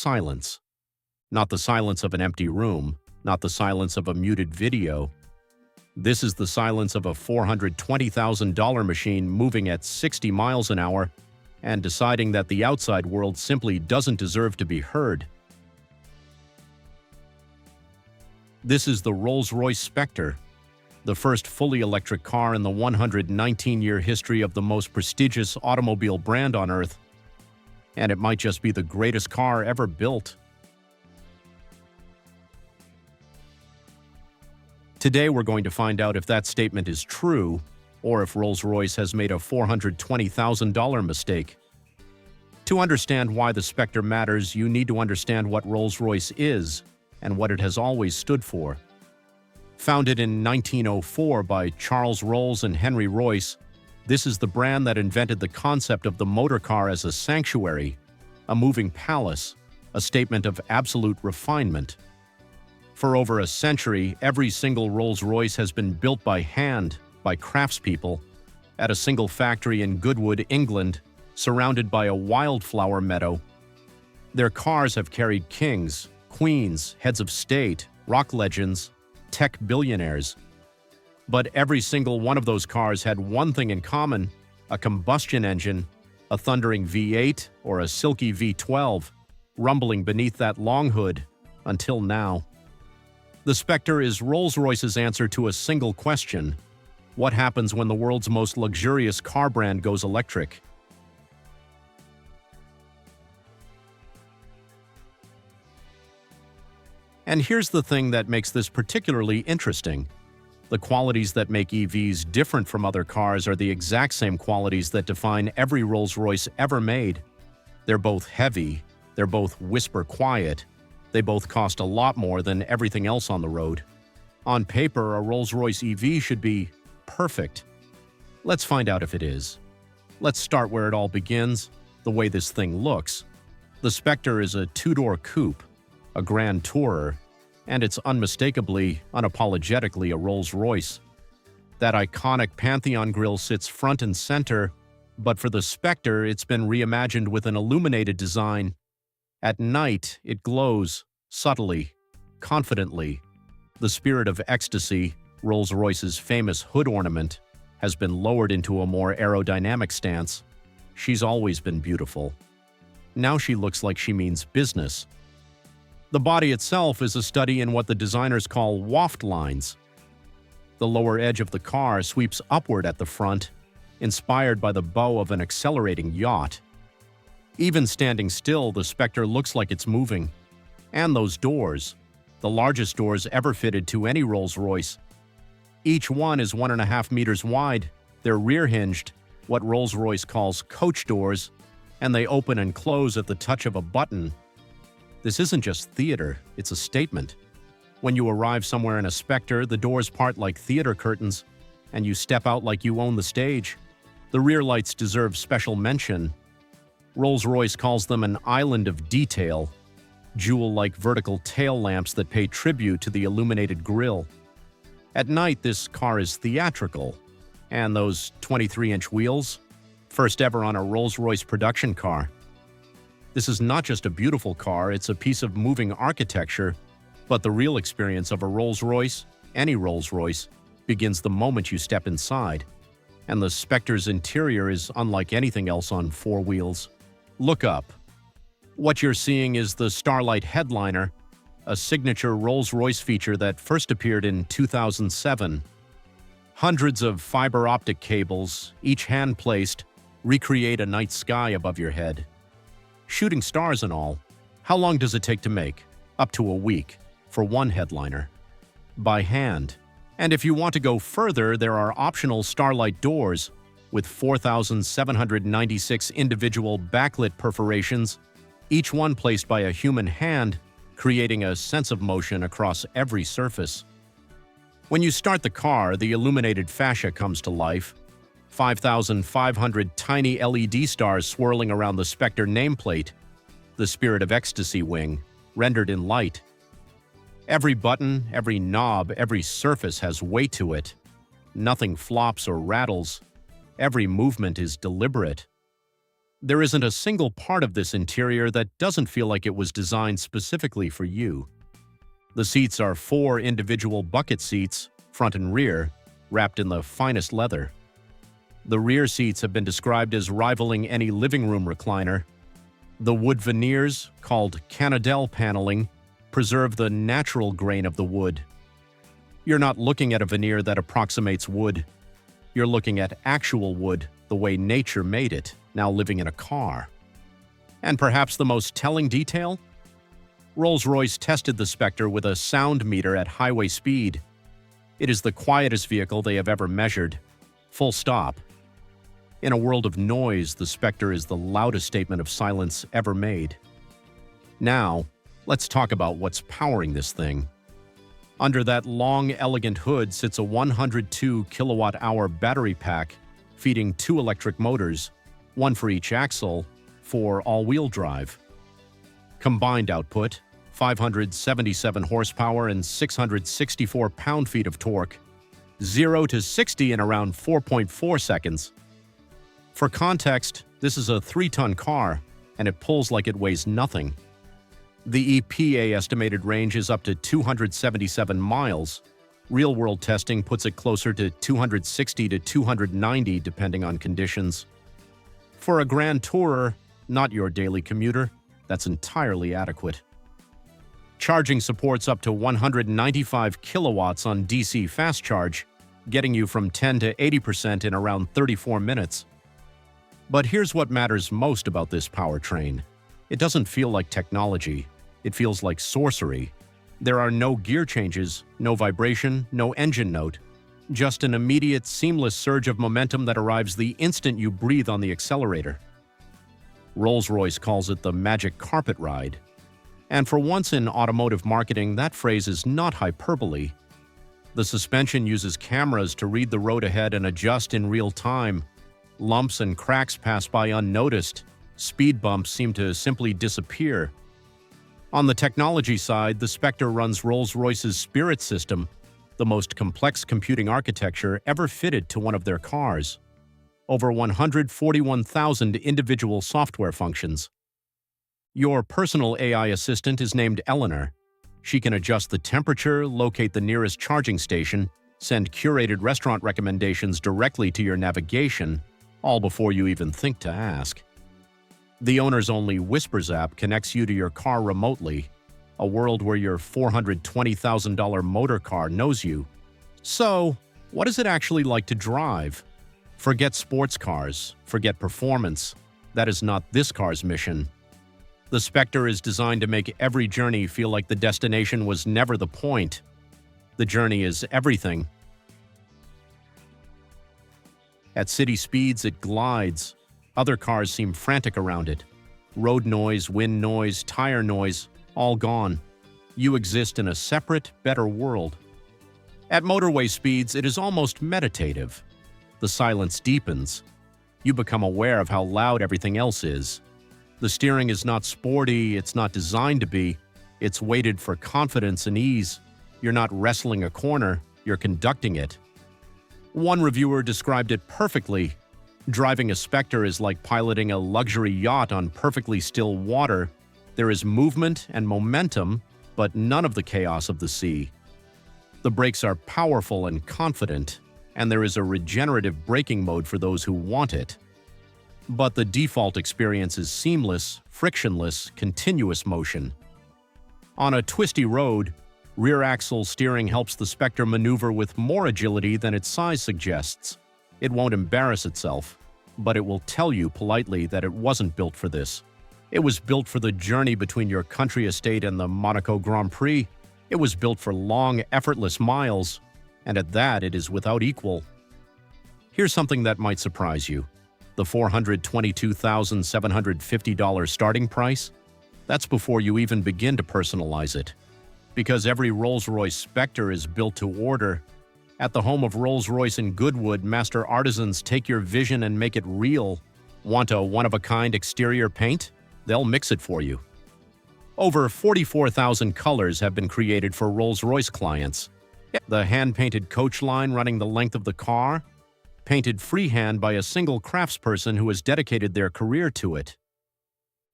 silence. Not the silence of an empty room, not the silence of a muted video. This is the silence of a $420,000 machine moving at 60 miles an hour and deciding that the outside world simply doesn't deserve to be heard. This is the Rolls-Royce Spectre, the first fully electric car in the 119-year history of the most prestigious automobile brand on Earth. And it might just be the greatest car ever built. Today we're going to find out if that statement is true, or if Rolls-Royce has made a $420,000 mistake. To understand why the Spectre matters, you need to understand what Rolls-Royce is and what it has always stood for. Founded in 1904 by Charles Rolls and Henry Royce, this is the brand that invented the concept of the motor car as a sanctuary, a moving palace, a statement of absolute refinement. For over a century, every single Rolls-Royce has been built by hand, by craftspeople, at a single factory in Goodwood, England, surrounded by a wildflower meadow. Their cars have carried kings, queens, heads of state, rock legends, tech billionaires. But every single one of those cars had one thing in common: a combustion engine, a thundering V8 or a silky V12, rumbling beneath that long hood, until now. The Spectre is Rolls-Royce's answer to a single question: what happens when the world's most luxurious car brand goes electric? And here's the thing that makes this particularly interesting. The qualities that make EVs different from other cars are the exact same qualities that define every Rolls-Royce ever made. They're both heavy, they're both whisper quiet, they both cost a lot more than everything else on the road. On paper, a Rolls-Royce EV should be perfect. Let's find out if it is. Let's start where it all begins, the way this thing looks. The Spectre is a two-door coupe, a grand tourer, and it's unmistakably, unapologetically a Rolls-Royce. That iconic Pantheon grille sits front and center, but for the Spectre, it's been reimagined with an illuminated design. At night, it glows, subtly, confidently. The spirit of ecstasy, Rolls-Royce's famous hood ornament, has been lowered into a more aerodynamic stance. She's always been beautiful. Now she looks like she means business. The body itself is a study in what the designers call waft lines. The lower edge of the car sweeps upward at the front, inspired by the bow of an accelerating yacht. Even standing still, the Spectre looks like it's moving. And those doors, the largest doors ever fitted to any Rolls-Royce. Each one is 1.5 meters wide. They're rear-hinged, what Rolls-Royce calls coach doors, and they open and close at the touch of a button. This isn't just theater, it's a statement. When you arrive somewhere in a Spectre, the doors part like theater curtains, and you step out like you own the stage. The rear lights deserve special mention. Rolls-Royce calls them an island of detail, jewel-like vertical tail lamps that pay tribute to the illuminated grille. At night, this car is theatrical. And those 23-inch wheels? First ever on a Rolls-Royce production car. This is not just a beautiful car, it's a piece of moving architecture, but the real experience of a Rolls-Royce, any Rolls-Royce, begins the moment you step inside. And the Spectre's interior is unlike anything else on four wheels. Look up. What you're seeing is the Starlight Headliner, a signature Rolls-Royce feature that first appeared in 2007. Hundreds of fiber optic cables, each hand-placed, recreate a night sky above your head. Shooting stars and all. How long does it take to make? Up to a week, for one headliner. By hand. And if you want to go further, there are optional Starlight doors, with 4,796 individual backlit perforations, each one placed by a human hand, creating a sense of motion across every surface. When you start the car, the illuminated fascia comes to life. 5,500 tiny LED stars swirling around the Spectre nameplate, the spirit of ecstasy wing, rendered in light. Every button, every knob, every surface has weight to it. Nothing flops or rattles. Every movement is deliberate. There isn't a single part of this interior that doesn't feel like it was designed specifically for you. The seats are 4 individual bucket seats, front and rear, wrapped in the finest leather. The rear seats have been described as rivaling any living room recliner. The wood veneers, called Canadell paneling, preserve the natural grain of the wood. You're not looking at a veneer that approximates wood. You're looking at actual wood, the way nature made it, now living in a car. And perhaps the most telling detail? Rolls-Royce tested the Spectre with a sound meter at highway speed. It is the quietest vehicle they have ever measured. Full stop. In a world of noise, the Spectre is the loudest statement of silence ever made. Now, let's talk about what's powering this thing. Under that long, elegant hood sits a 102 kilowatt-hour battery pack feeding 2 electric motors, 1 for each axle, for all-wheel drive. Combined output, 577 horsepower and 664 pound-feet of torque, 0 to 60 in around 4.4 seconds. For context, this is a 3-ton car, and it pulls like it weighs nothing. The EPA estimated range is up to 277 miles. Real-world testing puts it closer to 260 to 290 depending on conditions. For a grand tourer, not your daily commuter, that's entirely adequate. Charging supports up to 195 kilowatts on DC fast charge, getting you from 10 to 80% in around 34 minutes. But here's what matters most about this powertrain. It doesn't feel like technology. It feels like sorcery. There are no gear changes, no vibration, no engine note. Just an immediate, seamless surge of momentum that arrives the instant you breathe on the accelerator. Rolls-Royce calls it the magic carpet ride. And for once in automotive marketing, that phrase is not hyperbole. The suspension uses cameras to read the road ahead and adjust in real time. Lumps and cracks pass by unnoticed. Speed bumps seem to simply disappear. On the technology side, the Spectre runs Rolls-Royce's Spirit system, the most complex computing architecture ever fitted to one of their cars. Over 141,000 individual software functions. Your personal AI assistant is named Eleanor. She can adjust the temperature, locate the nearest charging station, send curated restaurant recommendations directly to your navigation, all before you even think to ask. The owner's only Whispers app connects you to your car remotely, a world where your $420,000 motor car knows you. So, what is it actually like to drive? Forget sports cars, forget performance. That is not this car's mission. The Spectre is designed to make every journey feel like the destination was never the point. The journey is everything. At city speeds, it glides. Other cars seem frantic around it. Road noise, wind noise, tire noise, all gone. You exist in a separate, better world. At motorway speeds, it is almost meditative. The silence deepens. You become aware of how loud everything else is. The steering is not sporty, it's not designed to be. It's weighted for confidence and ease. You're not wrestling a corner, you're conducting it. One reviewer described it perfectly. Driving a Spectre is like piloting a luxury yacht on perfectly still water. There is movement and momentum, but none of the chaos of the sea. The brakes are powerful and confident, and there is a regenerative braking mode for those who want it. But the default experience is seamless, frictionless, continuous motion. On a twisty road, rear axle steering helps the Spectre maneuver with more agility than its size suggests. It won't embarrass itself, but it will tell you politely that it wasn't built for this. It was built for the journey between your country estate and the Monaco Grand Prix. It was built for long, effortless miles, and at that it is without equal. Here's something that might surprise you. The $422,750 starting price? That's before you even begin to personalize it. Because every Rolls-Royce Spectre is built to order. At the home of Rolls-Royce in Goodwood, master artisans take your vision and make it real. Want a one-of-a-kind exterior paint? They'll mix it for you. Over 44,000 colors have been created for Rolls-Royce clients. The hand-painted coach line running the length of the car, painted freehand by a single craftsperson who has dedicated their career to it.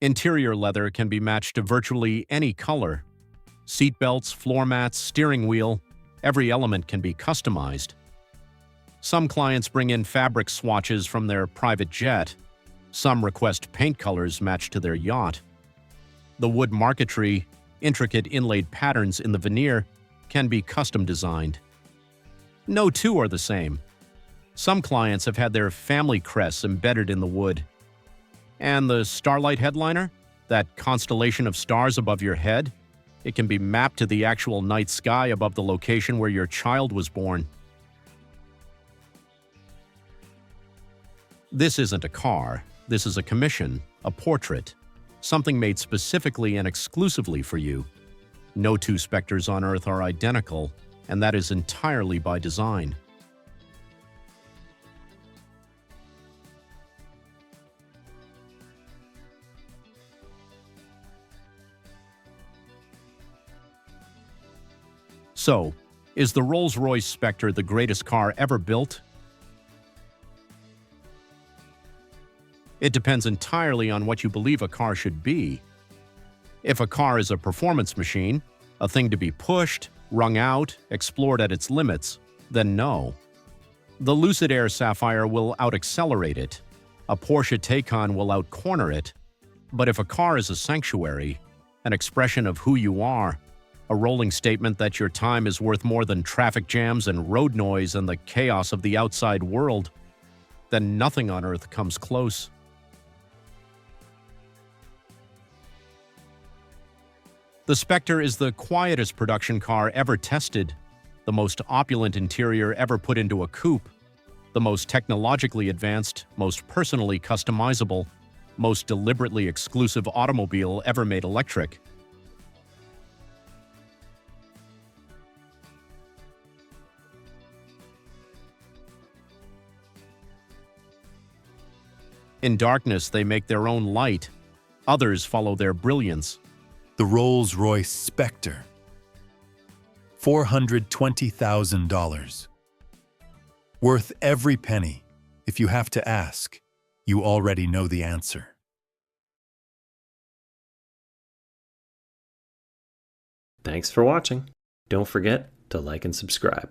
Interior leather can be matched to virtually any color. Seat belts, floor mats, steering wheel, every element can be customized. Some clients bring in fabric swatches from their private jet. Some request paint colors matched to their yacht. The wood marquetry, intricate inlaid patterns in the veneer, can be custom designed. No two are the same. Some clients have had their family crests embedded in the wood. And the Starlight Headliner, that constellation of stars above your head, it can be mapped to the actual night sky above the location where your child was born. This isn't a car. This is a commission, a portrait, something made specifically and exclusively for you. No two Spectres on Earth are identical, and that is entirely by design. So, is the Rolls-Royce Spectre the greatest car ever built? It depends entirely on what you believe a car should be. If a car is a performance machine, a thing to be pushed, wrung out, explored at its limits, then no. The Lucid Air Sapphire will out-accelerate it. A Porsche Taycan will out-corner it. But if a car is a sanctuary, an expression of who you are, a rolling statement that your time is worth more than traffic jams and road noise and the chaos of the outside world, then nothing on Earth comes close. The Spectre is the quietest production car ever tested, the most opulent interior ever put into a coupe, the most technologically advanced, most personally customizable, most deliberately exclusive automobile ever made electric. In darkness, they make their own light. Others follow their brilliance. The Rolls-Royce Spectre. $420,000. Worth every penny. If you have to ask, you already know the answer. Thanks for watching. Don't forget to like and subscribe.